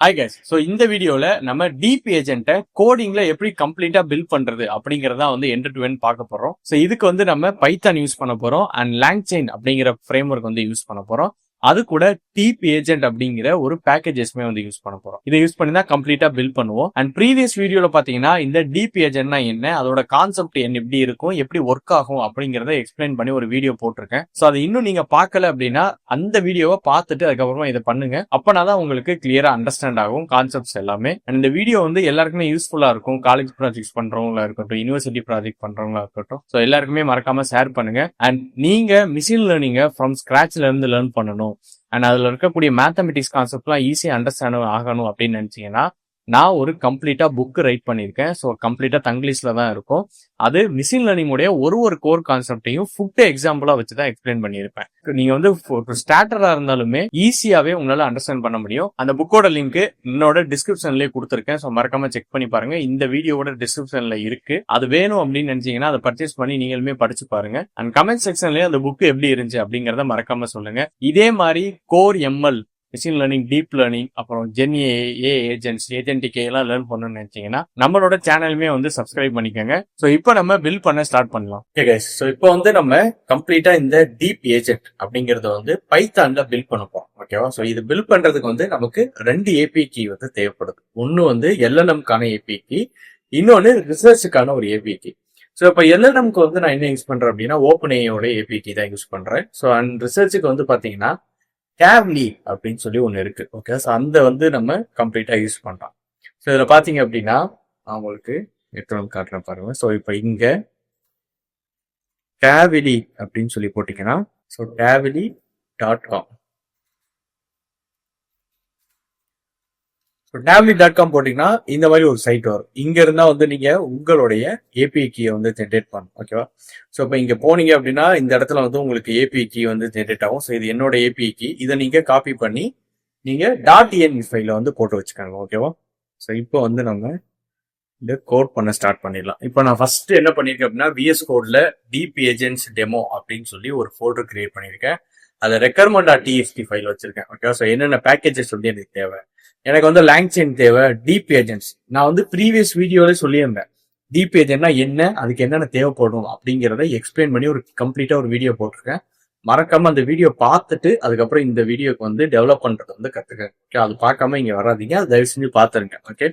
Hi guys. So இந்த வீடியோவில் நம்ம டீப் ஏஜென்ட்டை கோடிங்ல எப்படி கம்ப்ளீட்டா பில்ட் பண்றது அப்படிங்கறத எண்ட் டு எண்ட் பார்க்க போறோம். ஸோ இதுக்கு நம்ம பைத்தான் யூஸ் பண்ண போறோம் அண்ட் லாங்செயின் அப்படிங்கிற ஃப்ரேம் ஒர்க் யூஸ் பண்ண போறோம். அது கூட டீப் ஏஜென்ட் அப்படிங்கிற ஒரு பேக்கேஜஸ்மே யூஸ் பண்ண போறோம். இதை யூஸ் பண்ணி தான் கம்ப்ளீட்டா பில்ட் பண்ணுவோம். அண்ட் ப்ரீவியஸ் வீடியோல பாத்தீங்கன்னா இந்த டீப் ஏஜென்ட்னா என்ன, அதோட கான்செப்ட் என்ன, எப்படி இருக்கும், எப்படி ஒர்க் ஆகும் அப்படிங்கறத எக்ஸ்பிளைன் பண்ணி ஒரு வீடியோ போட்டிருக்கேன். ஸோ அதை இன்னும் நீங்க பார்க்கல அப்படின்னா அந்த வீடியோவை பார்த்துட்டு அதுக்கப்புறமா இதை பண்ணுங்க. அப்பனாதான் உங்களுக்கு கிளியரா அண்டர்ஸ்டாண்ட் ஆகும் கான்செப்ட்ஸ் எல்லாமே. அண்ட் இந்த வீடியோ எல்லாருக்குமே யூஸ்ஃபுல்லா இருக்கும். காலேஜ் ப்ராஜெக்ட்ஸ் பண்றவங்களா இருக்கட்டும், யூனிவர்சிட்டி ப்ராஜெக்ட் பண்றவங்களா இருக்கட்டும். ஸோ எல்லாருக்குமே மறக்காம ஷேர் பண்ணுங்க. அண்ட் நீங்க மிஷின் லேர்னிங்க ஃப்ரம் ஸ்கிராச்ல இருந்து லேர்ன் பண்ணணும் அண்ட் அதுல இருக்கக்கூடிய மேத்தமெட்டிக்ஸ் கான்செப்ட்லாம் ஈஸியா அண்டர்ஸ்டாண்ட் ஆகணும் அப்படின்னு நினைச்சீங்கன்னா நான் ஒரு கம்ப்ளீட்டா புக் ரைட் பண்ணியிருக்கேன். ஸோ கம்ப்ளீட்டா தங்கிலீஷ்ல தான் இருக்கும். அது மிஷின் லேர்னிங் உடைய ஒரு கோர் கான்செப்டையும் ஃபுட் எக்ஸாம்பிளா வச்சு தான் எக்ஸ்பிளைன் பண்ணியிருப்பேன். நீங்க ஸ்டார்டரா இருந்தாலுமே ஈஸியாவே உங்களால அண்டர்ஸ்டாண்ட் பண்ண முடியும். அந்த புக்கோட லிங்க் என்னோட டிஸ்கிரிப்ஷன்லயே கொடுத்துருக்கேன். ஸோ மறக்காம செக் பண்ணி பாருங்க. இந்த வீடியோட டிஸ்கிரிப்ஷன்ல இருக்கு. அது வேணும் அப்படின்னு நினைச்சீங்கன்னா அதை பர்ச்சேஸ் பண்ணி நீங்களுமே படிச்சு பாருங்க. அண்ட் கமெண்ட் செக்ஷன்லயே அந்த புக் எப்படி இருந்துச்சு அப்படிங்கறத மறக்காம சொல்லுங்க. இதே மாதிரி core ML, machine learning, deep learning, அப்புறம் ஜென்ஏ ஏஜென்ட்ஸ், ஏஜென்டிகே எல்லாம் லேர்ன் பண்ணணும்னு நினைச்சீங்கன்னா நம்மளோட சேனலுமே சப்ஸ்கிரைப் பண்ணிக்கோங்க. ஸோ இப்போ நம்ம பில்ட் பண்ண ஸ்டார்ட் பண்ணலாம். ஓகே கைஸ், ஸோ இப்போ நம்ம கம்ப்ளீட்டா இந்த டீப் ஏஜென்ட் அப்படிங்கறத பைத்தான்ல பில்ட் பண்ண போறோம். ஓகேவா? ஸோ இது பில்ட் பண்றதுக்கு நமக்கு ரெண்டு ஏபி கீ தேவைப்படுது. ஒன்னு எல்என்எம்கான ஏபி கீ, இன்னொன்னு ரிசர்ச்சுக்கான ஒரு ஏபி கீ. ஸோ இப்போ எல்என்எம்க்கு நான் என்ன யூஸ் பண்றேன் அப்படின்னா ஓப்பன் ஏயோட ஏபி கீ தான் யூஸ் பண்றேன். ஸோ அண்ட் ரிசர்ச்சுக்கு பாத்தீங்கன்னா கேவ்லி அப்படின்னு சொல்லி ஒன்று இருக்கு. ஓகே, ஸோ அந்த நம்ம கம்ப்ளீட்டா யூஸ் பண்றோம். ஸோ இதுல பாத்தீங்க அப்படின்னா நான் உங்களுக்கு எடுத்து காட்டுறேன் பாருங்க. ஸோ இப்போ இங்க கேவிலி அப்படின்னு சொல்லி போட்டீங்கன்னா ஸோ கேவிலி.com, டேவ்லி.com போட்டீங்கன்னா இந்த மாதிரி ஒரு சைட் வரும். இங்க இருந்தா நீங்க உங்களுடைய ஏபிஐ கீயை ஜென்ரேட் பண்ணணும். ஓகேவா? ஸோ இப்போ இங்க போனீங்க அப்படின்னா இந்த இடத்துல உங்களுக்கு ஏபிஐ கீ ஜென்ரேட் ஆகும். ஸோ இது என்னோட ஏபிஐ கீ. இதை நீங்க காப்பி பண்ணி நீங்க .env ஃபைல போட்டு வச்சுக்காங்க. ஓகேவா? ஸோ இப்போ நம்ம இந்த கோட் பண்ண ஸ்டார்ட் பண்ணிடலாம். இப்போ நான் ஃபர்ஸ்ட் என்ன பண்ணிருக்கேன் அப்படின்னா விஎஸ் கோட்ல டீப் ஏஜென்ட்ஸ் டெமோ அப்படின்னு சொல்லி ஒரு ஃபோல்டர் கிரியேட் பண்ணிருக்கேன். அதை ரெக்கர்மெண்ட்.txt ஃபைல் வச்சிருக்கேன். ஓகேவா? ஸோ என்னென்ன பேக்கேஜஸ் எனக்கு தேவை, எனக்கு லாங்செயின் தேவை, டீப் ஏஜென்ட்ஸ். நான் ப்ரீவியஸ் வீடியோல சொல்லியிருந்தேன் டீப் ஏஜென்ட்னா என்ன, அதுக்கு என்னென்ன தேவைப்படும் அப்படிங்கிறத எக்ஸ்பிளைன் பண்ணி ஒரு கம்ப்ளீட்டா ஒரு வீடியோ போட்டிருக்கேன். மறக்காம அந்த வீடியோ பார்த்துட்டு அதுக்கப்புறம் இந்த வீடியோக்கு டெவலப் பண்றது கத்துக்க. ஓகே, அது பார்க்காம இங்க வராதிங்க, அது தயவு செஞ்சு பாத்துருங்க. ஓகே,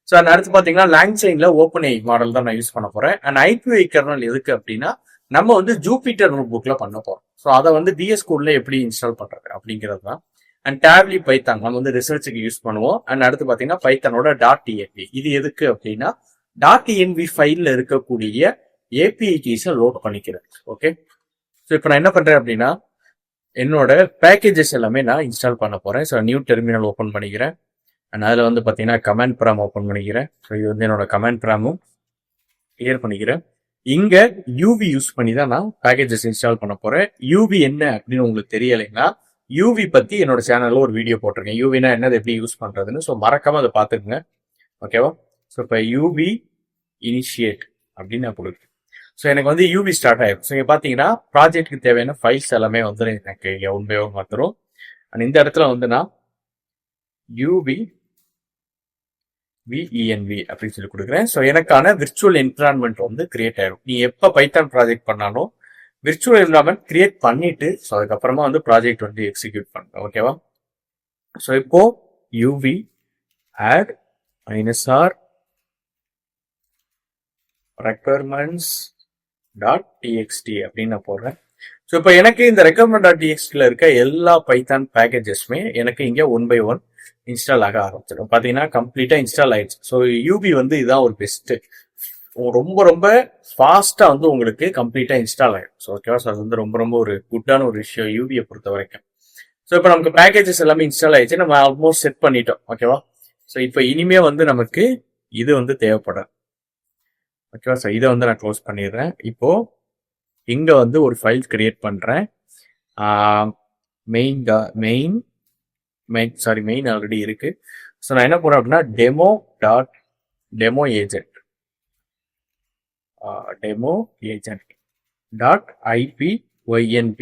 ஸோ அடுத்து பாத்தீங்கன்னா லாங்செயின்ல ஓப்பன் ஏஐ மாடல் தான் நான் யூஸ் பண்ண போறேன். அண்ட் ஐபிஐ கர்னல் எதுக்கு அப்படின்னா நம்ம ஜூபிட்டர் நோட் புக்ல பண்ண போறோம். ஸோ அதை டிஎஸ் கோட்ல எப்படி இன்ஸ்டால் பண்றது அப்படிங்கிறது தான். அண்ட் டேப்லி பைத்தான் நம்ம ரிசர்ச்சுக்கு யூஸ் பண்ணுவோம். அண்ட் அடுத்து பாத்தீங்கன்னா பைத்தானோட .env. இது எதுக்கு அப்படின்னா .env ஃபைல்ல இருக்கக்கூடிய ஏபிஐ கீஸை லோட் பண்ணிக்கிறேன். ஓகே, ஸோ இப்போ நான் என்ன பண்றேன் அப்படின்னா என்னோட பேக்கேஜஸ் எல்லாமே நான் இன்ஸ்டால் பண்ண போறேன். ஸோ நியூ டெர்மினல் ஓப்பன் பண்ணிக்கிறேன். அண்ட் அதில் பாத்தீங்கன்னா கமாண்ட் ப்ராம் ஓப்பன் பண்ணிக்கிறேன். ஸோ இது என்னோட கமாண்ட் ப்ராமும் கிளியர் பண்ணிக்கிறேன். இங்க யூவி யூஸ் பண்ணி தான் நான் பேக்கேஜஸ் இன்ஸ்டால் பண்ண போறேன். யூவி என்ன அப்படின்னு உங்களுக்கு தெரியலைன்னா யூவி பத்தி என்னோட சேனல்ல ஒரு வீடியோ போட்டிருக்கேன். யூவினா என்னது, எப்படி யூஸ் பண்றதுன்னு. ஸோ மறக்காம அதை பார்த்துக்குங்க. ஓகேவா? ஸோ இப்போ யூவி இனிஷியேட் அப்படின்னு நான் கொடுக்குறேன். ஸோ எனக்கு யூவி ஸ்டார்ட் ஆயிடும். ஸோ இங்க பாத்தீங்கன்னா ப்ராஜெக்ட்டுக்கு தேவையான ஃபைல்ஸ் எல்லாமே எனக்கு உண்மையாக வந்துடும். அண்ட் இந்த இடத்துல நான் யூவி விஇஎன்வி அப்படின்னு சொல்லி கொடுக்குறேன். ஸோ எனக்கான விர்ச்சுவல் என்விரான்மெண்ட் கிரியேட் ஆயிடும். நீ எப்ப பைத்தான் ப்ராஜெக்ட் பண்ணாலும் விர்ச்சுவல் என்விரான்மெண்ட் கிரியேட் பண்ணிட்டு ஸோ அதுக்கப்புறமா ப்ராஜெக்ட் எக்ஸிக்யூட் பண்ணுங்க. ஓகேவா? ஸோ இப்போ யூவி ஆட் -r requirements.txt அப்படின்னு நான் போடுறேன். ஸோ இப்போ எனக்கு இந்த requirement.txt இருக்க எல்லா பைத்தான் பேக்கேஜஸ்மே எனக்கு இங்க 1 by 1 இன்ஸ்டால் ஆக ஆரம்பிச்சிடும். பாத்தீங்கன்னா கம்ப்ளீட்டா இன்ஸ்டால் ஆயிடுச்சு. ஸோ யூபி இதுதான் ஒரு பெஸ்ட், ரொம்ப ரொம்ப ஃபாஸ்டா உங்களுக்கு கம்ப்ளீட்டா இன்ஸ்டால் ஆயிடும். ஸோ ஓகேவா? ஸோ அது ரொம்ப ரொம்ப ஒரு குட்டான ஒரு விஷயம் யூபியை பொறுத்த வரைக்கும். ஸோ இப்போ நமக்கு பேக்கேஜஸ் எல்லாமே இன்ஸ்டால் ஆயிடுச்சு, நம்ம ஆல்மோஸ்ட் செட் பண்ணிட்டோம். ஓகேவா? ஸோ இப்போ இனிமே நமக்கு இது தேவைப்படும். ஓகேவா? ஸோ இதை நான் க்ளோஸ் பண்ணிடுறேன். இப்போ இங்க ஒரு ஃபைல் கிரியேட் பண்றேன். மெயின் ஆல்ரெடி இருக்கு. ஸோ நான் என்ன போறேன் அப்படின்னா டெமோ ஏஜென்ட் .ipynb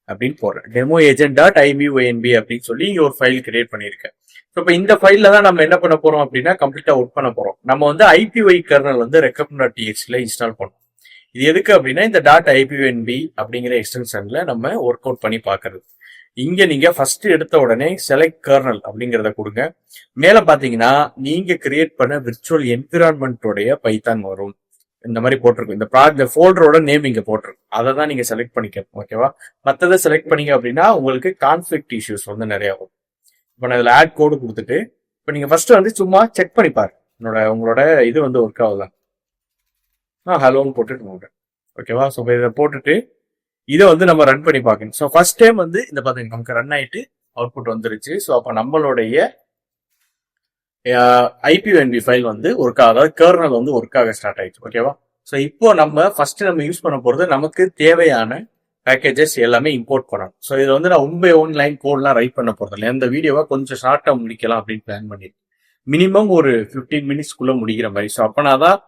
அப்படின்னு போடுறேன். டெமோ ஏஜென்ட் டாட் IBONB அப்படின்னு சொல்லி இங்க ஒரு ஃபைல் கிரியேட் பண்ணியிருக்கேன். ஸோ இப்போ இந்த ஃபைல்ல தான் நம்ம என்ன பண்ண போறோம் அப்படின்னா கம்ப்ளீட்டா ஒர்க் பண்ண போறோம். நம்ம வந்து IPY கர்னல் வந்து recommend.txt இன்ஸ்டால் பண்ணோம். இது எதுக்கு அப்படின்னா இந்த டாட் IPONB அப்படிங்கிற எக்ஸ்டென்ஷன்ல நம்ம ஒர்க் அவுட் பண்ணி பாக்குறது. இங்க நீங்க ஃபர்ஸ்ட் எடுத்த உடனே செலக்ட் கர்னல் அப்படிங்கறத கொடுங்க. மேல பாத்தீங்கன்னா நீங்க கிரியேட் பண்ண விர்ச்சுவல் என்விரான்மெண்டோடைய பைத்தான் வரும். இந்த மாதிரி போட்டிருக்கும். இந்த ஃபோல்டரோட நேம் இங்க போட்டிருக்கும். அதை தான் நீங்க செலக்ட் பண்ணிக்கணும். ஓகேவா? மற்றதை செலக்ட் பண்ணீங்க அப்படின்னா உங்களுக்கு கான்ஃபிளிக்ட் இஷ்யூஸ் வந்து நிறைய வரும். இப்போ நான் இதுல ஆட் கோடு கொடுத்துட்டு இப்போ நீங்க ஃபர்ஸ்ட் வந்து சும்மா செக் பண்ணி பாரு உங்களோட இது வந்து ஒர்க் ஆகுதா. ஹலோன்னு போட்டுட்டு ஓகேவா? ஸோ இதை போட்டுட்டு இதை வந்து நம்ம ரன் பண்ணி பார்க்கணும். ஸோ ஃபர்ஸ்ட் டைம் வந்து இந்த பார்த்தீங்கன்னா நமக்கு ரன் ஆயிட்டு அவுட்புட் வந்துருச்சு. ஸோ அப்போ நம்மளுடைய IPONB ஃபைல் வந்து ஒர்க் ஆக, அதாவது கர்னல் வந்து ஒர்க் ஆக ஸ்டார்ட் ஆயிடுச்சு. ஓகேவா? ஸோ இப்போ நம்ம ஃபர்ஸ்ட் நம்ம யூஸ் பண்ண போறது நமக்கு தேவையான பேக்கேஜஸ் எல்லாமே இம்போர்ட் பண்ணணும். ஸோ இதில் வந்து நான் 1 லைன் கோட்லாம் ரைட் பண்ண போறது இல்லை. இந்த வீடியோவை கொஞ்சம் ஷார்ட்டா முடிக்கலாம் அப்படின்னு பிளான் பண்ணிருக்கேன். மினிமம் ஒரு 15 மினிட்ஸ்க்குள்ள முடிக்கிற மாதிரி. ஸோ அப்பனா தான்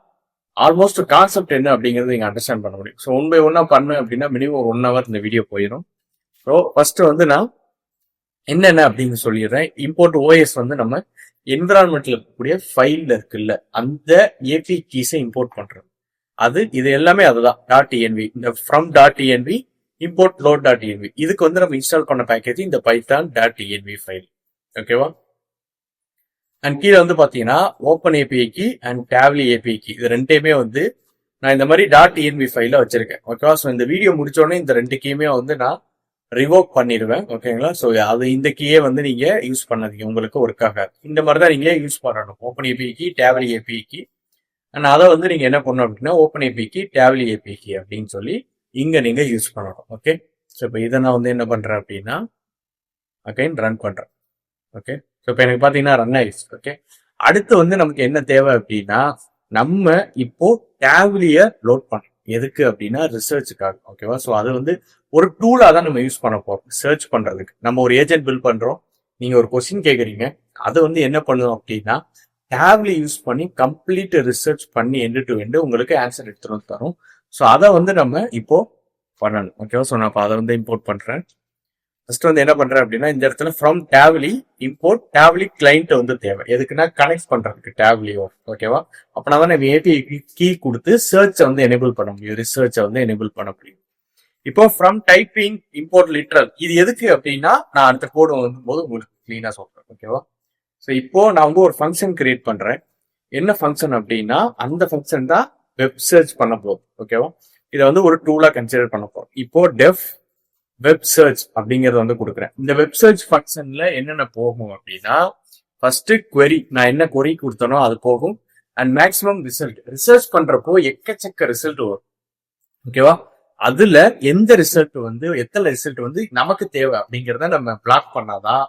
ஆல்மோஸ்ட் கான்செப்ட் என்ன அப்படிங்கறது நீங்க அண்டர்ஸ்டாண்ட் பண்ண முடியும். ஸோ 1 பை 1 பண்ணேன் அப்படின்னா மினிமம் ஒரு 1 ஹவர் இந்த வீடியோ போயிடும். ஸோ ஃபர்ஸ்ட் வந்து நான் என்னென்ன அப்படின்னு சொல்லிடுறேன். இம்போர்ட் OS வந்து நம்ம என்விரான்மெண்ட்ல இருக்கக்கூடிய ஃபைல்ல இருக்குல்ல அந்த API கீஸை இம்போர்ட் பண்றது. இது எல்லாமே அதுதான் .env. இந்த ஃப்ரம் .env இம்போர்ட் load.env. இதுக்கு வந்து நம்ம இன்ஸ்டால் பண்ண பேக்கேஜ் இந்த பைத்தான் .env ஃபைல். ஓகேவா? அண்ட் கீழே வந்து பாத்தீங்கன்னா open API key and Tavily API key இது ரெண்டையுமே வந்து நான் இந்த மாதிரி .env ஃபைல வச்சிருக்கேன். ஓகேவா? ஸோ இந்த வீடியோ முடிச்சோடனே இந்த 2 கீயுமே வந்து நான் ரிவோக் பண்ணிடுவேன். ஓகேங்களா? ஸோ அது இந்த கீயே வந்து நீங்க யூஸ் பண்ணாதீங்க, உங்களுக்கு ஒர்க் ஆகாது. இந்த மாதிரி தான் நீங்க யூஸ் பண்ணணும். Open API key, Tavily API key. And அதை வந்து நீங்க என்ன பண்ணணும் அப்படின்னா open API key, Tavily API key அப்படின்னு சொல்லி இங்க நீங்க யூஸ் பண்ணணும். ஓகே? ஸோ இப்போ இதை நான் வந்து என்ன பண்றேன் அப்படின்னா அகைன் ரன் பண்றேன். ஓகே? ஸோ இப்போ எனக்கு பாத்தீங்கன்னா ரன் ஆயிடுச்சு. ஓகே? அடுத்து வந்து நமக்கு என்ன தேவை அப்படின்னா நம்ம இப்போ டேவ்லிய லோட் பண்ணணும். எதுக்கு அப்படின்னா ரிசர்ச்சுக்காக. ஓகேவா? ஸோ அது வந்து ஒரு டூலா தான் நம்ம யூஸ் பண்ண போறோம் சர்ச் பண்றதுக்கு. நம்ம ஒரு ஏஜென்ட் பில்ட் பண்றோம், நீங்க ஒரு கொஸ்டின் கேக்குறீங்க, அதை வந்து என்ன பண்ணுவோம் அப்படின்னா டேவ்லி யூஸ் பண்ணி கம்ப்ளீட் ரிசர்ச் பண்ணி எண்டு டு எண்டு உங்களுக்கு ஆன்சர் எடுத்துட்டு வந்து தரும். ஸோ அதை வந்து நம்ம இப்போ பண்ணணும். ஓகேவா? ஸோ நான் அதை வந்து இம்போர்ட் பண்றேன். ஃபர்ஸ்ட் வந்து என்ன பண்றேன் அப்படின்னா இந்த இடத்துல ஃப்ரம் டேவ்லி இம்போர்ட் டேவ்லி கிளைண்ட் வந்து தேவை. எதுக்குன்னா கனெக்ட் பண்றதுக்கு டேவ்லியோ. ஓகேவா? அப்படின்னா தான் நம்ம API கீ கொடுத்து சர்ச்சை வந்து எனேபிள் பண்ண முடியும், ரிசர்ச்சை வந்து எனேபிள் பண்ண முடியும். இப்போ ஃப்ரம் டைப்பிங் இம்போர்ட் லிட்ரல் இது எதுக்கு அப்படின்னா நான் அடுத்த கோடு வரும்போது உங்களுக்கு கிளீனா சொல்றேன். ஓகேவா? ஸோ இப்போ நான் வந்து ஒரு ஃபங்க்ஷன் கிரியேட் பண்றேன். என்ன ஃபங்க்ஷன் அப்படின்னா அந்த ஃபங்க்ஷன் தான் வெப் சர்ச் பண்ண போகுது. ஓகேவா? இதை வந்து ஒரு டூலா கன்சிடர் பண்ண போறோம். இப்போ டெஃப் வெப் சர்ச் அப்படிங்கறத வந்து கொடுக்குறேன். இந்த வெப் சர்ச் ஃபங்க்ஷன்ல என்னென்ன போகும் அப்படின்னா ஃபர்ஸ்ட் query, நான் என்ன query கொடுத்தனோ அது போகும். அண்ட் மேக்ஸிமம் ரிசர்ச் பண்றப்போ எக்கச்சக்க ரிசல்ட் வரும். ஓகேவா? அதுல எந்த ரிசல்ட் வந்து எத்தனை ரிசல்ட் வந்து நமக்கு தேவை அப்படிங்கறத நம்ம பிளாக் பண்ணாதான்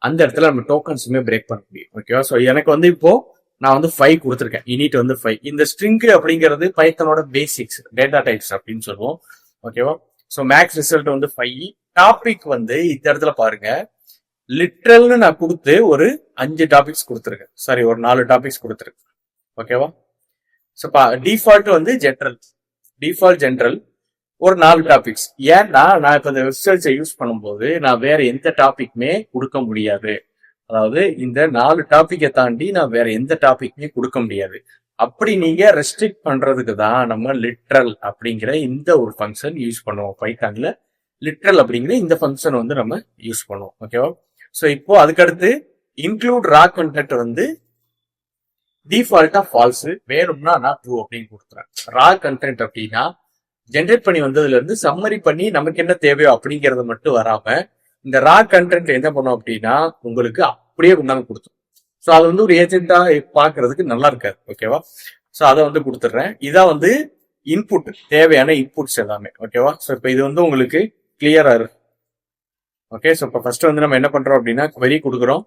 அந்த இடத்துல நம்ம டோக்கன்ஸுமே பிரேக் பண்ண முடியும். ஓகேவா? ஸோ எனக்கு வந்து இப்போ நான் வந்து 5 கொடுத்துருக்கேன். இனிட் வந்து 5. இந்த ஸ்ட்ரிங் அப்படிங்கிறது பைத்தனோட பேசிக்ஸ் டேட்டா டைப்ஸ் அப்படின்னு சொல்லுவோம். ஓகேவா? ஸோ மேக்ஸ் ரிசல்ட் வந்து 5. டாபிக் வந்து இந்த இடத்துல பாருங்க லிட்ரல்னு நான் கொடுத்து ஒரு 5 டாபிக்ஸ் கொடுத்துருக்கேன். சாரி, ஒரு 4 டாபிக்ஸ் கொடுத்துருக்கேன். ஓகேவா? ஸோ டிஃபால்ட் வந்து ஜென்ரல் ஒரு 4 டாபிக்ஸ். ஏன்னா நான் இப்ப இந்த வெப்சைட்ஸை யூஸ் பண்ணும்போது நான் வேற எந்த டாபிக்மே கொடுக்க முடியாது. அதாவது இந்த 4 டாபிக்கை தாண்டி நான் வேற எந்த டாபிக்மே கொடுக்க முடியாது. அப்படி நீங்க ரெஸ்ட்ரிக்ட் பண்றதுக்கு தான் நம்ம லிட்ரல் அப்படிங்கிற இந்த ஒரு ஃபங்க்ஷன் யூஸ் பண்ணுவோம். பைத்தான்ல லிட்ரல் அப்படிங்கிற இந்த ஃபங்க்ஷன் வந்து நம்ம யூஸ் பண்ணுவோம். ஓகேவா? ஸோ இப்போ அதுக்கடுத்து இன்க்ளூட் ரா கண்டென்ட் வந்து டிஃபால்ட்டா ஃபால்ஸ், வேணும்னா நான் ட்ரூ அப்படின்னு கொடுத்துறேன். ரா கண்டென்ட் அப்படின்னா ஜென்ரேட் பண்ணி வந்ததுல இருந்து சம்மரி பண்ணி நமக்கு என்ன தேவையோ அப்படிங்கறது மட்டும் வராம இந்த ரா கண்டென்ட் என்ன பண்ணும் அப்படின்னா உங்களுக்கு அப்படியே கொண்டாந்து கொடுத்துரும். ஸோ அது வந்து ஒரு ஏஜென்டா பாக்குறதுக்கு நல்லா இருக்காது. ஓகேவா? ஸோ அதை வந்து கொடுத்துட்றேன். இதான் வந்து இன்புட், தேவையான இன்புட்ஸ் எல்லாமே. ஓகேவா? ஸோ இப்போ இது வந்து உங்களுக்கு கிளியரா இருக்கு. ஓகே? ஸோ இப்போ ஃபர்ஸ்ட் வந்து நம்ம என்ன பண்றோம் அப்படின்னா query கொடுக்குறோம்,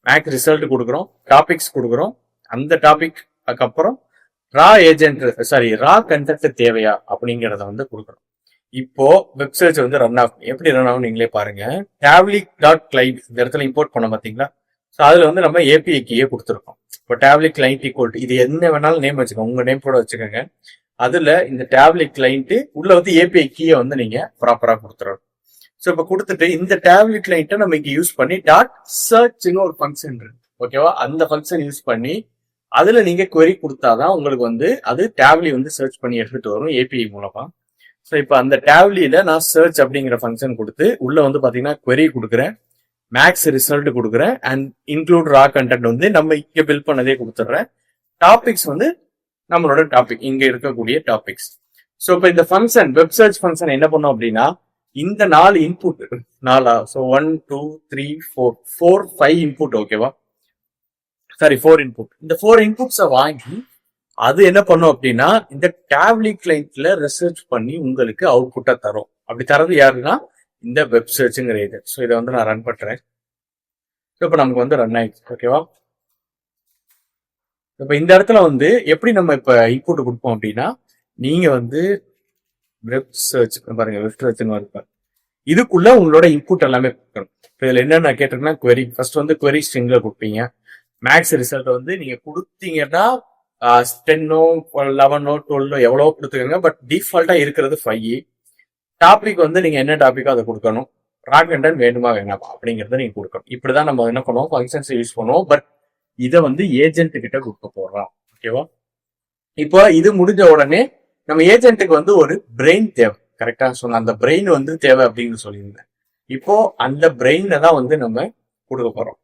மேக் ரிசல்ட் கொடுக்குறோம், டாபிக்ஸ் கொடுக்குறோம். அந்த டாபிக் அதுக்கப்புறம் ரா கண்டென்ட் தேவையா அப்படிங்கறத வந்து கொடுக்குறோம். இப்போ வெப்சைட்ஸ் வந்து ரன் ஆகும். எப்படி ரன் ஆகும் நீங்களே பாருங்க. Tavli.client இந்த இடத்துல இம்போர்ட் பண்ண பாத்தீங்களா? ஸோ அதுல வந்து நம்ம API கீயே கொடுத்துருக்கோம். இப்போ Tavli client equal to இது என்ன வேணாலும் நேம் வச்சுக்கோங்க, உங்க நேம் கூட வச்சுக்கோங்க. அதுல இந்த Tavli client உள்ள வந்து API கீயை வந்து நீங்க ப்ராப்பரா கொடுத்துடணும். ஸோ இப்போ கொடுத்துட்டு இந்த டேப்லெட் கிளைண்ட்டை நம்ம இங்க யூஸ் பண்ணி டாட் சர்ச்னு ஒரு ஃபங்க்ஷன் இருக்கு, ஓகேவா? அந்த ஃபங்க்ஷன் யூஸ் பண்ணி அதுல நீங்க query கொடுத்தாதான் உங்களுக்கு வந்து அது டேப்லி வந்து சர்ச் பண்ணி எடுத்துட்டு வரும் ஏபிஐ மூலமா. ஸோ இப்போ அந்த டேப்லியில நான் சர்ச் அப்படிங்கிற ஃபங்க்ஷன் கொடுத்து உள்ள வந்து பாத்தீங்கன்னா query கொடுக்குறேன், மேக்ஸ் ரிசல்ட் கொடுக்குறேன், அண்ட் இன்க்ளூட் ரா கண்டென்ட் வந்து நம்ம இங்க பில் பண்ணதே கொடுத்துட்றேன். டாபிக்ஸ் வந்து நம்மளோட டாபிக் இங்க இருக்கக்கூடிய டாபிக்ஸ். ஸோ இப்போ இந்த ஃபங்க்ஷன் வெப் சர்ச் ஃபங்க்ஷன் என்ன பண்ணும் அப்படின்னா இந்த 4 இன்புட் 4 ஸோ 1 2 3 4 5 இன்புட், ஓகேவா? Sorry 4 input. இந்த 4 இன்புட்ஸை வாங்கி அது என்ன பண்ணும் அப்படின்னா இந்த டேப்லி கிளைண்ட்ல ரிசர்ச் பண்ணி உங்களுக்கு அவுட்புட்டா தரும். அப்படி தரது யாருன்னா இந்த வெப் சர்ச்ங்கிற இது. ஸோ இதை வந்து நான் ரன் பண்றேன். ஸோ இப்போ நமக்கு வந்து ரன் ஆயிடுச்சு, ஓகேவா? இப்போ இந்த இடத்துல வந்து எப்படி நம்ம இப்ப இன்புட் கொடுப்போம் அப்படின்னா நீங்க வந்து வெப் சர்ச் பாருங்க, வெப் சர்ச்னு இருப்பாரு, இதுக்குள்ள உங்களோட இன்புட் எல்லாமே கொடுக்கணும். இதுல என்னென்ன கேட்டிருக்கேன்னா query ஃபர்ஸ்ட் வந்து query ஸ்ட்ரிங்ல கொடுப்பீங்க. மேக்ஸ் ரிசல்ட் வந்து நீங்க கொடுத்தீங்கன்னா 10ஓ 11ஓ 12ஓ எவ்வளவோ கொடுத்துக்கோங்க, பட் டிஃபால்ட்டா இருக்கிறது 5. டாபிக் வந்து நீங்க என்ன டாபிக்கோ அதை கொடுக்கணும். ரா கண்டென்ட் வேணுமா வேணாமா அப்படிங்கறத நீங்க கொடுக்கணும். இப்படிதான் நம்ம என்ன பண்ணுவோம், ஃபங்க்ஷன்ஸ் யூஸ் பண்ணுவோம். பட் இதை வந்து ஏஜென்ட் கிட்ட கொடுக்க போறோம், ஓகேவா? இப்போ இது முடிஞ்ச உடனே நம்ம ஏஜென்ட்டுக்கு வந்து ஒரு பிரெயின் தேவை, கரெக்டா? சொன்ன அந்த பிரெயின் வந்து தேவை அப்படின்னு சொல்லியிருந்தேன். இப்போ அந்த பிரெயினை தான் வந்து நம்ம கொடுக்க போறோம்.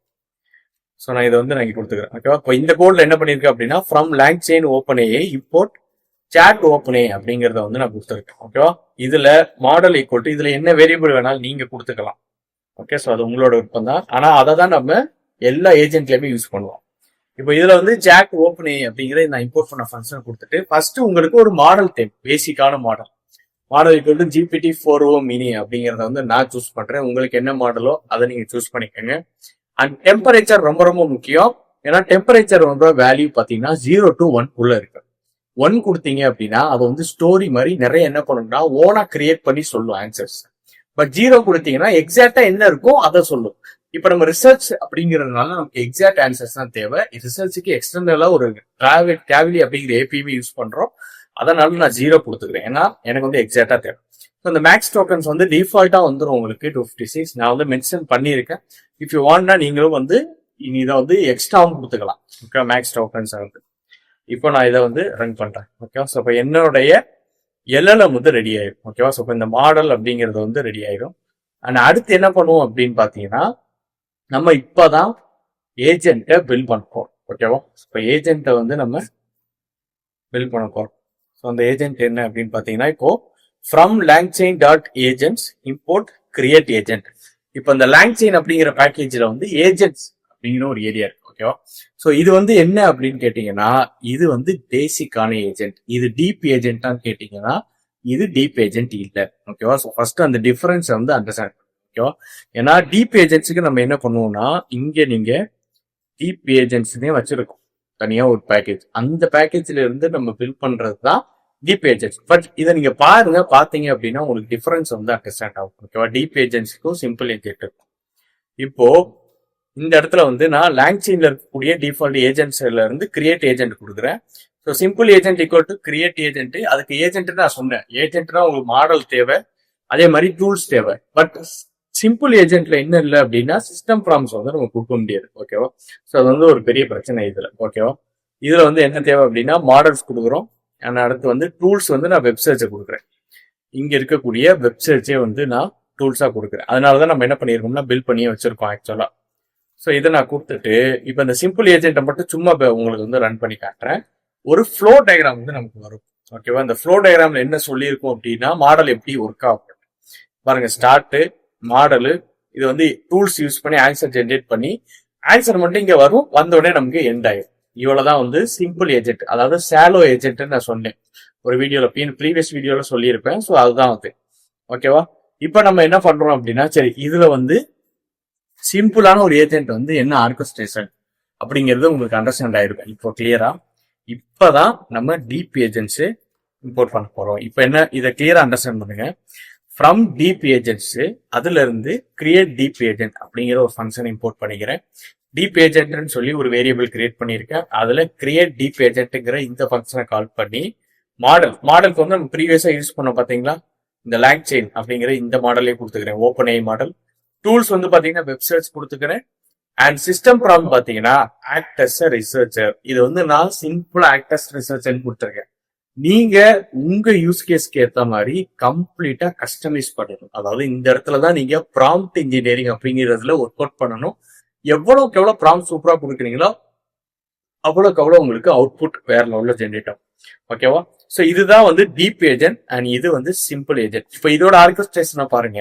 ஸோ நான் இதை வந்து நான் இங்க கொடுத்துக்கிறேன், ஓகேவா? இப்போ இந்த கோட்ல என்ன பண்ணிருக்கேன் அப்படின்னா ஃப்ரம் லாங்செயின் ஓப்பன்ஏ இம்போர்ட் சாட் ஓப்பன்ஏ அப்படிங்கறத வந்து நான் கொடுத்துருக்கேன், ஓகேவா? இதுல மாடல் ஈக்குவல் டு இதுல என்ன வேரியபிள் வேணாலும் நீங்க கொடுத்துக்கலாம், ஓகே? ஸோ அது உங்களோட விருப்பம் தான். ஆனா அதை தான் நம்ம எல்லா ஏஜென்ட்லயுமே யூஸ் பண்ணுவோம். இப்போ இதுல வந்து ஜாக் ஓப்பன்ஏ அப்படிங்கிற நான் இம்போர்ட் பண்ண ஃபங்க்ஷன் கொடுத்துட்டு ஃபர்ஸ்ட் உங்களுக்கு ஒரு மாடல் டைப், பேசிக்கான model equal to GPT-4o mini அப்படிங்கறத வந்து நான் சூஸ் பண்றேன். உங்களுக்கு என்ன மாடலோ அதை நீங்க சூஸ் பண்ணிக்கோங்க. அண்ட் டெம்பரேச்சர் ரொம்ப ரொம்ப முக்கியம். ஏன்னா டெம்பரேச்சர் வந்து வேல்யூ பாத்தீங்கன்னா 0 to 1 உள்ள இருக்கு. 1 கொடுத்தீங்க அப்படின்னா அது வந்து ஸ்டோரி மாதிரி நிறைய என்ன பண்ணும்னா ஓனா கிரியேட் பண்ணி சொல்லும் ஆன்சர்ஸ். பட் 0 கொடுத்தீங்கன்னா எக்ஸாக்டா என்ன இருக்கோ அதை சொல்லும். இப்ப நம்ம ரிசர்ச் அப்படிங்கறதுனால நமக்கு எக்ஸாக்ட் ஆன்சர்ஸ் தான் தேவை. ரிசர்ச்சுக்கு எக்ஸ்டர்னலா ஒரு டேப்லி அப்படிங்கிற ஏபிஐ யூஸ் பண்றோம். அதனால நான் 0 கொடுத்துக்கிறேன், ஏன்னா எனக்கு வந்து எக்ஸாக்டா தேவை. இந்த மேக்ஸ் டோக்கன்ஸ் வந்து டிஃபால்ட்டா வந்துடும் உங்களுக்கு 256. நான் வந்து மென்ஷன் பண்ணியிருக்கேன். இஃப் யூ வாண்ட்னா நீங்களும் வந்து இதை வந்து எக்ஸ்ட்ராவும் கொடுத்துக்கலாம், ஓகே? மேக்ஸ் டோக்கன்ஸ் வந்து இப்போ நான் இதை வந்து ரன் பண்றேன், ஓகே? ஸோ இப்போ என்னுடைய LLM வந்து ரெடி ஆயிடும், ஓகேவா? ஸோ இப்போ இந்த மாடல் அப்படிங்கிறது வந்து ரெடி ஆயிடும். அண்ட் அடுத்து என்ன பண்ணுவோம் அப்படின்னு பாத்தீங்கன்னா நம்ம இப்பதான் ஏஜென்ட்டை பில் பண்ணுறோம், ஓகேவா? இப்போ ஏஜென்ட்டை வந்து நம்ம பில் பண்ண போறோம். ஸோ அந்த ஏஜென்ட் என்ன அப்படின்னு பாத்தீங்கன்னா இப்போ from LangChain dot agents import create agent. இப்போ இந்த லாங்செயின் அப்படிங்கிற பேக்கேஜ்ல வந்து ஏஜென்ட்ஸ் அப்படிங்கிற ஒரு ஏரியா இருக்கு, ஓகேவா? ஸோ இது வந்து என்ன அப்படின்னு கேட்டீங்கன்னா இது வந்து பேசிக்கான ஏஜென்ட். இது டீப் ஏஜென்ட்டான்னு கேட்டீங்கன்னா இது டீப் ஏஜென்ட் இல்லை, ஓகேவா? ஸோ ஃபர்ஸ்ட் அந்த டிஃபரன்ஸ் வந்து அண்டர்ஸ்டாண்ட், ஓகேவா? ஏன்னா டீப் ஏஜென்ட்ஸுக்கு நம்ம என்ன பண்ணுவோம்னா இங்க நீங்க டீப் ஏஜென்ட்ஸ்னே வச்சிருக்கோம் தனியா ஒரு பேக்கேஜ். அந்த பேக்கேஜ்ல இருந்து நம்ம பில் பண்றது தான் டீப் ஏஜென்ட்ஸ். பட் இதை நீங்க பாத்தீங்க அப்படின்னா உங்களுக்கு டிஃபரன்ஸ் வந்து அண்டர்ஸ்டாண்ட் ஆகும், ஓகேவா? டீப் ஏஜென்ட்ஸ்க்கும் சிம்பிள் ஏஜென்ட் இருக்கும். இப்போ இந்த இடத்துல வந்து நான் லாங்செயின்ல இருக்கக்கூடிய டிஃபால்ட் ஏஜென்ட்ஸ்ல இருந்து கிரியேட் ஏஜென்ட் கொடுக்குறேன். So simple agent equal to create agent. அதுக்கு ஏஜென்ட் நான் சொன்னேன், ஏஜென்ட்னா உங்களுக்கு மாடல் தேவை, அதே மாதிரி டூல்ஸ் தேவை. பட் சிம்பிள் ஏஜென்ட்ல என்ன இல்லை அப்படின்னா சிஸ்டம் ப்ராம்ஸ் வந்து நம்ம கொடுக்க முடியாது, ஓகேவா? ஸோ அது வந்து ஒரு பெரிய பிரச்சனை இதுல, ஓகேவா? இதுல வந்து என்ன தேவை அப்படின்னா மாடல்ஸ் கொடுக்குறோம். அண்ட் அடுத்து வந்து டூல்ஸ் வந்து நான் வெப் சர்ச்சை கொடுக்குறேன். இங்க இருக்கக்கூடிய வெப் சர்ச்சே வந்து நான் டூல்ஸா கொடுக்குறேன். அதனாலதான் நம்ம என்ன பண்ணிருக்கோம்னா பில் பண்ணியே வச்சிருக்கோம் ஆக்சுவலா. ஸோ இதை நான் கொடுத்துட்டு இப்போ இந்த சிம்பிள் ஏஜென்ட்டை மட்டும் சும்மா உங்களுக்கு வந்து ரன் பண்ணி காட்டுறேன். ஒரு ஃப்ளோ டயக்ராம் வந்து நமக்கு வரும், ஓகேவா? இந்த ஃப்ளோ டயக்ராம்ல என்ன சொல்லியிருக்கும் அப்படின்னா மாடல் எப்படி ஒர்க் ஆகும் பாருங்க. ஸ்டார்ட் மாடலு, இது வந்து டூல்ஸ் யூஸ் பண்ணி ஆன்சர் ஜென்ரேட் பண்ணி ஆன்சர் மட்டும் இங்க வரும், வந்த உடனே நமக்கு எண்ட் ஆயிடும். இவ்வளவுதான் வந்து சிம்பிள் ஏஜென்ட், அதாவது சாலோ ஏஜென்ட் நான் சொன்னேன் ஒரு வீடியோல, ப்ரீவியஸ் வீடியோல சொல்லியிருப்பேன். ஸோ அதுதான் வந்து, ஓகேவா? இப்ப நம்ம என்ன பண்றோம் அப்படின்னா சரி இதுல வந்து சிம்பிளான ஒரு ஏஜென்ட் வந்து என்ன ஆர்கஸ்ட்ரேஷன் அப்படிங்கிறது உங்களுக்கு அண்டர்ஸ்டாண்ட் ஆயிருக்கும் இப்போ கிளியரா. இப்பதான் நம்ம டீப் ஏஜென்ட்ஸ் இம்போர்ட் பண்ண போறோம். இப்ப என்ன இதை கிளியரா அண்டர்ஸ்டாண்ட் பண்ணுங்க. ஃப்ரம் டீப் ஏஜென்ட்ஸ் அதுல இருந்து கிரியேட் டீப் ஏஜென்ட் அப்படிங்கிற ஒரு ஃபங்க்ஷன் இம்போர்ட் பண்ணிக்கிறேன். டீப் ஏஜென்ட்னு சொல்லி ஒரு வேரியபிள் கிரியேட் பண்ணியிருக்கேன். அதுல கிரியேட் டீப் ஏஜென்ட்ங்கிற இந்த ஃபங்க்ஷனை கால் பண்ணி மாடலுக்கு வந்து நம்ம ப்ரீவியஸா யூஸ் பண்ணோம் பாத்தீங்களா, இந்த லேங் செயின் அப்படிங்கிற இந்த மாடலே கொடுத்துக்கிறேன், ஓப்பன் ஏ மாடல். டூல்ஸ் வந்து பாத்தீங்கன்னா வெப்சைட்ஸ் கொடுத்துக்கிறேன். அண்ட் சிஸ்டம் ப்ராம்ப்ட் பாத்தீங்கன்னா ஆக்ட் அஸ் அ ரிசர்ச்சர். இது வந்து நான் சிம்பிளா ஆக்ட் அஸ் ரிசர்ச்சர் கொடுத்துருக்கேன். நீங்க உங்க யூஸ் கேஸ்க்கு ஏத்த மாதிரி கம்ப்ளீட்டா கஸ்டமைஸ் பண்ணணும். அதாவது இந்த இடத்துலதான் நீங்க ப்ராம்ப்ட் இன்ஜினியரிங் அப்படிங்கிறதுல ஒர்க் அவுட் பண்ணணும். எவ்வளவுக்கு எவ்வளவு ப்ராம்ப்ட் சூப்பரா கொடுக்குறீங்களோ அவ்வளவுக்கு அவ்வளவு உங்களுக்கு அவுட்புட் வேற லெவல்ல ஜென்ரேட் ஆகும். ஓகேவா? சோ இதுதான் வந்து டீப் ஏஜென்ட் அண்ட் இது வந்து சிம்பிள் ஏஜென்ட். இப்ப இதோட ஆர்கஸ்ட்ரேஷனை பாருங்க.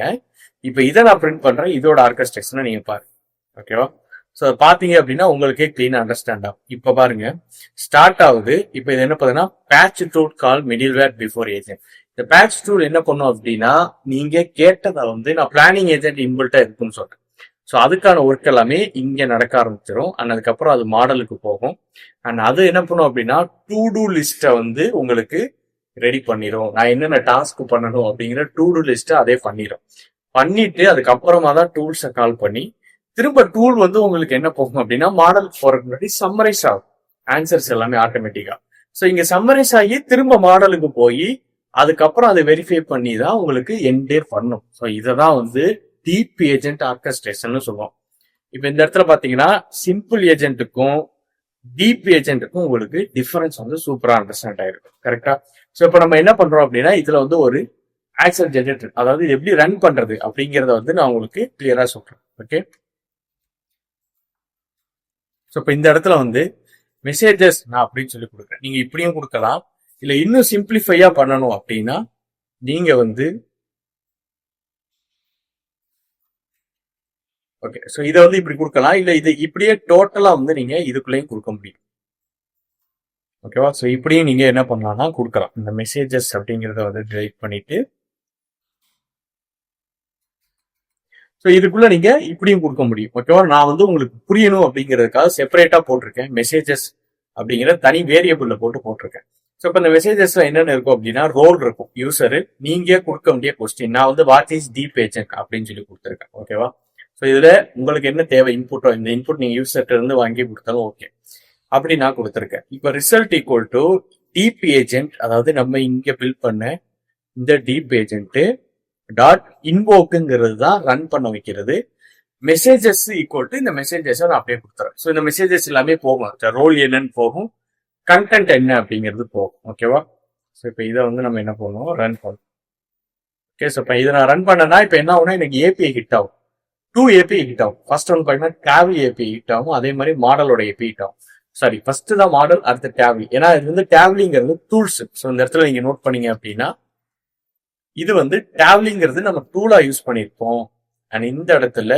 இப்ப இதை நான் பிரிண்ட் பண்றேன், இதோட ஆர்கஸ்ட்ரேஷனை நீங்க பாருங்க. ஓகேவா? சோ பாத்தீங்க அப்படின்னா உங்களுக்கே கிளீன் அண்டர்ஸ்டாண்ட் ஆகும். இப்ப பாருங்க ஸ்டார்ட் ஆகுது. இப்ப இது என்ன பண்ணுதுன்னா பேட்ச் டூல் கால் மிடில்வேர் பிஃபோர் ஏஜென்ட். இந்த பேட்ச் டூல் என்ன பண்ணும் அப்படின்னா நீங்க கேட்டதை வந்து நான் பிளானிங் ஏஜென்ட் இன்பில்ட்டா இருக்குன்னு சொல்றேன். ஸோ அதுக்கான ஒர்க் எல்லாமே இங்க நடக்க ஆரம்பிச்சிடும். அண்ட் அதுக்கப்புறம் அது மாடலுக்கு போகும். அண்ட் அது என்ன பண்ணும் அப்படின்னா டூ டூ லிஸ்ட்டை வந்து உங்களுக்கு ரெடி பண்ணிடும். நான் என்னென்ன டாஸ்க் பண்ணணும் அப்படிங்கிற டூ டூ லிஸ்ட்டை அதே பண்ணிடும். பண்ணிட்டு அதுக்கப்புறமா தான் டூல்ஸை கால் பண்ணி திரும்ப டூல் வந்து உங்களுக்கு என்ன போகும் அப்படின்னா மாடல் போறதுக்கு முன்னாடி சம்மரைஸ் ஆகும் ஆன்சர்ஸ் எல்லாமே ஆட்டோமேட்டிக்கா. ஸோ இங்க சம்மரைஸ் ஆகி திரும்ப மாடலுக்கு போய் அதுக்கப்புறம் அதை வெரிஃபை பண்ணி தான் உங்களுக்கு எண்டே பண்ணும். ஸோ இதை தான் வந்து டீப் ஏஜென்ட் ஆர்கஸ்ட்ரேஷன் சொல்லுவோம். இப்ப இந்த இடத்துல பாத்தீங்கன்னா சிம்பிள் ஏஜென்ட்டுக்கும் டீப் ஏஜென்ட்டுக்கும் உங்களுக்கு டிஃபரன்ஸ் வந்து சூப்பரா அண்டர்ஸ்டாண்ட் ஆயிருக்கும். கரெக்டா? ஸோ இப்ப நம்ம என்ன பண்றோம் அப்படின்னா இதுல வந்து ஒரு ஆக்சல் ஜெனரேட்டர், அதாவது எப்படி ரன் பண்றது அப்படிங்கறத வந்து நான் உங்களுக்கு கிளியரா சொல்றேன். ஓகே? ஸோ இப்போ இந்த இடத்துல வந்து மெசேஜஸ் நான் அப்படின்னு சொல்லி கொடுக்குறேன். நீங்க இப்படியும் கொடுக்கலாம். இல்ல இன்னும் சிம்பிளிஃபையா பண்ணணும் அப்படின்னா நீங்க வந்து ஓகே. ஸோ இதை வந்து இப்படி கொடுக்கலாம். இல்ல இது இப்படியே டோட்டலா வந்து நீங்க இதுக்குள்ளேயும் கொடுக்க முடியும். ஓகேவா? ஸோ இப்படியும் நீங்க என்ன பண்ணலாம்னா கொடுக்கலாம். இந்த மெசேஜஸ் அப்படிங்கிறத வந்து டிலைட் பண்ணிட்டு ஸோ இதுக்குள்ள நீங்க இப்படியும் கொடுக்க முடியும். ஓகேவா? நான் வந்து உங்களுக்கு புரியணும் அப்படிங்கிறதுக்காக செப்பரேட்டா போட்டிருக்கேன். மெசேஜஸ் அப்படிங்கிற தனி வேரியபிள்ல போட்டிருக்கேன். ஸோ இப்போ இந்த மெசேஜஸ்ல என்னென்ன இருக்கும் அப்படின்னா ரோல் இருக்கும், யூசரு, நீங்க கொடுக்க வேண்டிய கொஸ்டின். நான் வந்து வாட் இஸ் டீப் ஏஜென்ட் அப்படின்னு சொல்லி கொடுத்துருக்கேன். ஓகேவா? ஸோ இதுல உங்களுக்கு என்ன தேவை இன்புட்டோ, இந்த இன்புட் நீங்க யூசர்ட்ட இருந்து வாங்கி கொடுத்தாலும் ஓகே. அப்படி நான் கொடுத்துருக்கேன். இப்போ result equal to deep agent, அதாவது நம்ம இங்க பில்ட் பண்ண இந்த டீப் ஏஜென்ட் டாட் இன்வோக்குங்கிறது தான் ரன் பண்ண வைக்கிறது. மெசேஜஸ் ஈக்குவல் டு இந்த மெசேஜஸ் நான் அப்படியே கொடுத்துறேன். ஸோ இந்த மெசேஜஸ் எல்லாமே போகும். ரோல் என்னன்னு போகும், கண்டென்ட் என்ன அப்படிங்கிறது போகும். ஓகேவா? ஸோ இப்போ இதை வந்து நம்ம என்ன பண்ணணும், ரன் பண்ணணும். ஓகே. ஸோ இப்போ இதை நான் ரன் பண்ணனா இப்போ என்ன ஆகும்னா எனக்கு ஏபிஐ ஹிட் ஆகும். 2 ஏபிஐ ஹிட் ஆகும். ஃபர்ஸ்ட் ஒன் பார்த்தீங்கன்னா டேவி ஏபிஐ ஹிட் ஆகும். அதே மாதிரி மாடலோட ஏபிஐ ஹிட் ஆகும். சாரி, ஃபர்ஸ்ட் தான் மாடல், அடுத்த டேவி. ஏன்னா இது வந்து டேவ்லிங்கிறது டூல்ஸ். ஸோ இந்த இடத்துல நீங்க நோட் பண்ணீங்க அப்படின்னா இது வந்து டேவ்லிங்கிறது நம்ம டூலா யூஸ் பண்ணியிருப்போம். அண்ட் இந்த இடத்துல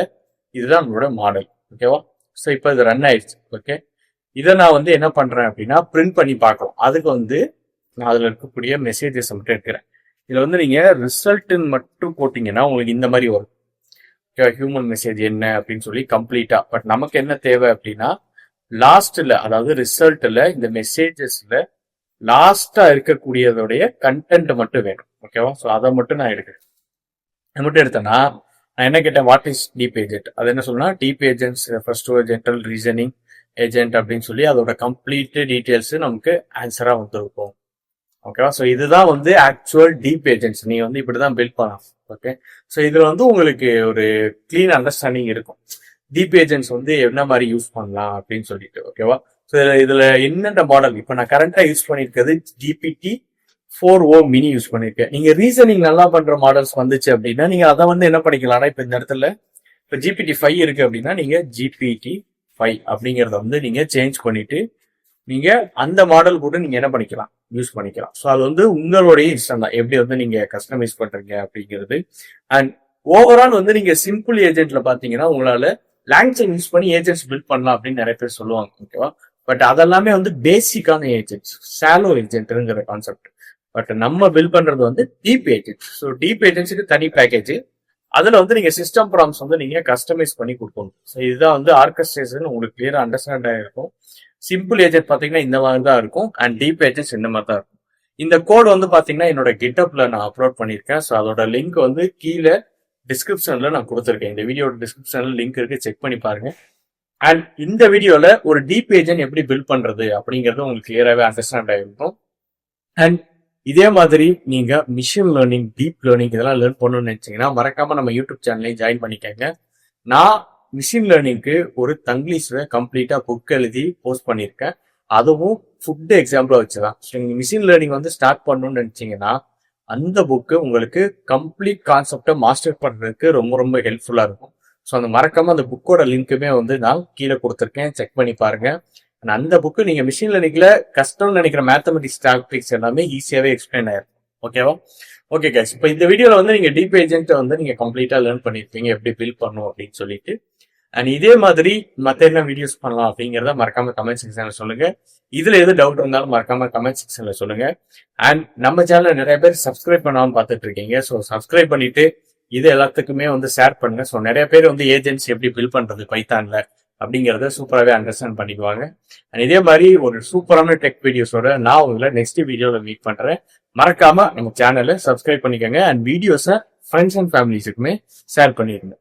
இதுதான் நம்மளோட மாடல். ஓகேவா? ஸோ இப்போ இது ரன் ஆயிடுச்சு. ஓகே. இதை நான் வந்து என்ன பண்றேன் அப்படின்னா பிரிண்ட் பண்ணி பார்க்கலாம். அதுக்கு வந்து நான் அதுல இருக்கக்கூடிய மெசேஜஸ் மட்டும் எடுக்கிறேன். இதுல வந்து நீங்க ரிசல்ட்னு மட்டும் போட்டீங்கன்னா உங்களுக்கு இந்த மாதிரி வரும். ஹியூமன் மெசேஜ் என்ன அப்படின்னு சொல்லி கம்ப்ளீட்டா. பட் நமக்கு என்ன தேவை அப்படின்னா லாஸ்ட்ல, அதாவது ரிசல்ட்ல இந்த மெசேஜஸ்ல லாஸ்டா இருக்கக்கூடியதோடைய கண்டென்ட் மட்டும் வேணும். ஓகேவா? ஸோ அதை மட்டும் நான் எடுக்கிறேன். அதை மட்டும் எடுத்தேன்னா நான் என்ன கேட்டேன், வாட் இஸ் டீப் ஏஜென்ட். அது என்ன சொல்லணும்னா deep agents refers to general reasoning agent அப்படின்னு சொல்லி அதோட கம்ப்ளீட் டீடைல்ஸ் நமக்கு ஆன்சரா வந்துருக்கும். ஓகேவா? ஸோ இதுதான் வந்து ஆக்சுவல் டீப் ஏஜென்ட்ஸ். நீங்க வந்து இப்படிதான் பில்ட் பண்ணலாம். ஓகே. ஸோ இதுல வந்து உங்களுக்கு ஒரு கிளீன் அண்டர்ஸ்டாண்டிங் இருக்கும் டீப் ஏஜென்ட்ஸ் வந்து என்ன மாதிரி யூஸ் பண்ணலாம் அப்படின்னு சொல்லிட்டு. ஓகேவா? ஸோ இதுல என்னென்ன மாடல் இப்போ நான் கரண்டா யூஸ் பண்ணிருக்கிறது GPT-4o மினி யூஸ் பண்ணிருக்கேன். நீங்க ரீசனிங் நல்லா பண்ற மாடல்ஸ் வந்துச்சு அப்படின்னா நீங்க அதை வந்து என்ன பண்ணிக்கலாம்னா இப்போ இந்த இடத்துல இப்போ GPT-5 இருக்கு அப்படின்னா நீங்க GPT-5 அப்படிங்கறத வந்து நீங்க சேஞ்ச் பண்ணிட்டு நீங்க அந்த மாடல் கூட நீங்க என்ன பண்ணிக்கலாம், யூஸ் பண்ணிக்கலாம். ஸோ அது வந்து உங்களுடைய இஷ்டம் தான் எப்படி வந்து நீங்க கஸ்டமைஸ் பண்றீங்க அப்படிங்கிறது. அண்ட் ஓவரால் வந்து நீங்க சிம்பிள் ஏஜென்ட்ல பாத்தீங்கன்னா உங்களால லாங்குவேஜ் யூஸ் பண்ணி ஏஜென்ட்ஸ் பில்ட் பண்ணலாம் அப்படின்னு நிறைய பேர் சொல்லுவாங்க. ஓகேவா? பட் அதெல்லாமே வந்து பேசிக்கான ஏஜென்ட்ஸ், சாலோ ஏஜென்ட்ங்கிற கான்செப்ட். பட் நம்ம பில்ட் பண்றது வந்து டீப் ஏஜென்ட்ஸ். ஸோ டீப் ஏஜென்ட்ஸுக்கு தனி பேக்கேஜ். அதுல வந்து நீங்க சிஸ்டம் ப்ராம்ஸ் வந்து நீங்க கஸ்டமைஸ் பண்ணி கொடுக்கணும். ஸோ இதுதான் வந்து ஆர்கஸ்ட்ரேஷன் உங்களுக்கு கிளியரா அண்டர்ஸ்டாண்ட் ஆயிருக்கும். சிம்பிள் ஏஜென்ட் பாத்தீங்கன்னா இந்த மாதிரி தான் இருக்கும் அண்ட் டீப் ஏஜென்ட்ஸ் இந்த மாதிரி தான் இருக்கும். இந்த கோட் வந்து பாத்தீங்கன்னா என்னோட கிட்டப்ல நான் அப்லோட் பண்ணிருக்கேன். ஸோ அதோட லிங்க் வந்து கீழே டிஸ்கிரிப்ஷன்ல நான் கொடுத்துருக்கேன். இந்த வீடியோட டிஸ்கிரிப்ஷன்ல லிங்க் இருக்கு, செக் பண்ணி பாருங்க. அண்ட் இந்த வீடியோல ஒரு டீப் ஏஜென்ட் எப்படி பில்ட் பண்றது அப்படிங்கறது உங்களுக்கு கிளியராகவே அண்டர்ஸ்டாண்ட் ஆயிருக்கும். அண்ட் இதே மாதிரி நீங்க மிஷின் லேர்னிங், டீப் லேர்னிங் இதெல்லாம் லேர்ன் பண்ணணும்னு நினைச்சீங்கன்னா மறக்காம நம்ம யூடியூப் சேனலையும் ஜாயின் பண்ணிக்கங்க. நான் மிஷின் லேர்னிங்க்கு ஒரு தங்கிலீஷ்ல கம்ப்ளீட்டா புக் எழுதி போஸ்ட் பண்ணியிருக்கேன். அதுவும் ஃபுட் எக்ஸாம்பிளா வச்சுதான். நீங்க மிஷின் லேர்னிங் வந்து ஸ்டார்ட் பண்ணணும்னு நினைச்சீங்கன்னா அந்த புக்கு உங்களுக்கு கம்ப்ளீட் கான்செப்டை மாஸ்டர் பண்றதுக்கு ரொம்ப ரொம்ப ஹெல்ப்ஃபுல்லா இருக்கும். ஸோ அந்த மறக்காம அந்த புக்கோட லிங்க்குமே வந்து நான் கீழே கொடுத்துருக்கேன், செக் பண்ணி பாருங்க. அந்த புக்கு நீங்க மிஷின் லேர்னிங்ல கஷ்டம்னு நினைக்கிற மேத்தமெட்டிக்ஸ் டாபிக்ஸ் எல்லாமே ஈஸியாவே எக்ஸ்பிளைன் ஆயிருக்கும். ஓகேவா? ஓகே கைஸ், இப்போ இந்த வீடியோல வந்து நீங்க டீப் ஏஜென்ட் வந்து நீங்க கம்ப்ளீட்டா லேர்ன் பண்ணிருப்பீங்க எப்படி பில்ட் பண்ணும் அப்படின்னு சொல்லிட்டு. அண்ட் இதே மாதிரி மற்ற என்ன வீடியோஸ் பண்ணலாம் அப்படிங்கிறத மறக்காம கமெண்ட் செக்ஷன்ல சொல்லுங்க. இதுல எது டவுட் இருந்தாலும் மறக்காம கமெண்ட் செக்ஷன்ல சொல்லுங்க. அண்ட் நம்ம சேனல்ல நிறைய பேர் சப்ஸ்கிரைப் பண்ணாம பார்த்துட்டு இருக்கீங்க. ஸோ சப்ஸ்கிரைப் பண்ணிட்டு இது எல்லாத்துக்குமே வந்து ஷேர் பண்ணுங்க. ஸோ நிறைய பேர் வந்து ஏஜென்ட்ஸ் எப்படி பில்ட் பண்றது பைத்தான்ல அப்படிங்கறத சூப்பராகவே அண்டர்ஸ்டாண்ட் பண்ணிக்குவாங்க. அண்ட் இதே மாதிரி ஒரு சூப்பரான டெக் வீடியோஸோட நான் உங்களை நெக்ஸ்ட் வீடியோல மீட் பண்றேன். மறக்காம நம்ம சேனலை சப்ஸ்கிரைப் பண்ணிக்கோங்க. அண்ட் வீடியோஸை ஃப்ரெண்ட்ஸ் அண்ட் ஃபேமிலிஸுக்குமே ஷேர் பண்ணிடுங்க.